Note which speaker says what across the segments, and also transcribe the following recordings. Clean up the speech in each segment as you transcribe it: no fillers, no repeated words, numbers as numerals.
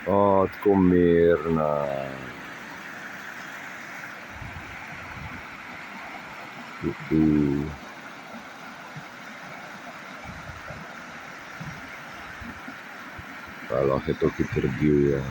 Speaker 1: O, tako mirna. Pa lahko je to hitro divja.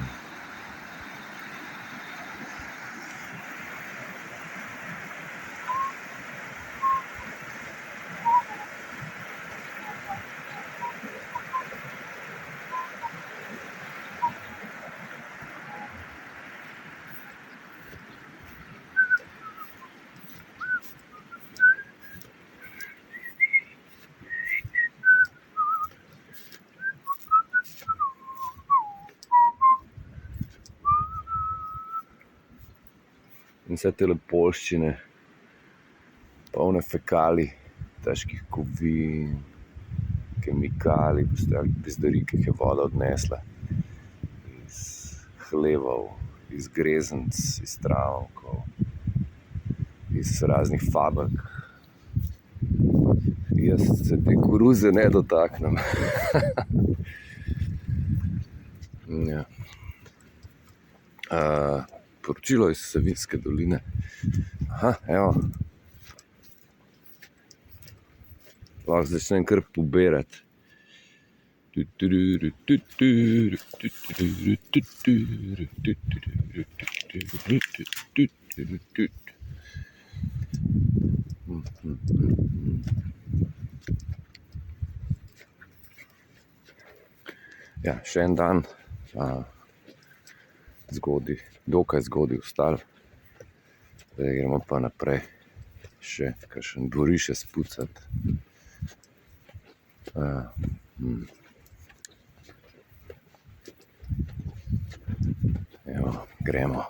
Speaker 1: In vse tele poljščine, polne fekalij, težkih kovin, kemikalij, pizdari, ki jih je voda odnesla iz hlevov, iz greznic, iz travnikov, iz raznih fabrik. Jaz se te koruze ne dotaknem. Ja. Poročilo iz Savinjske doline. Aha, evo. Lahko začnem kar pobirati. Ja, še en dan, dokaj zgodaj vstali. Zdaj gremo pa naprej še kakšen dvorišče spucati. Evo, gremo.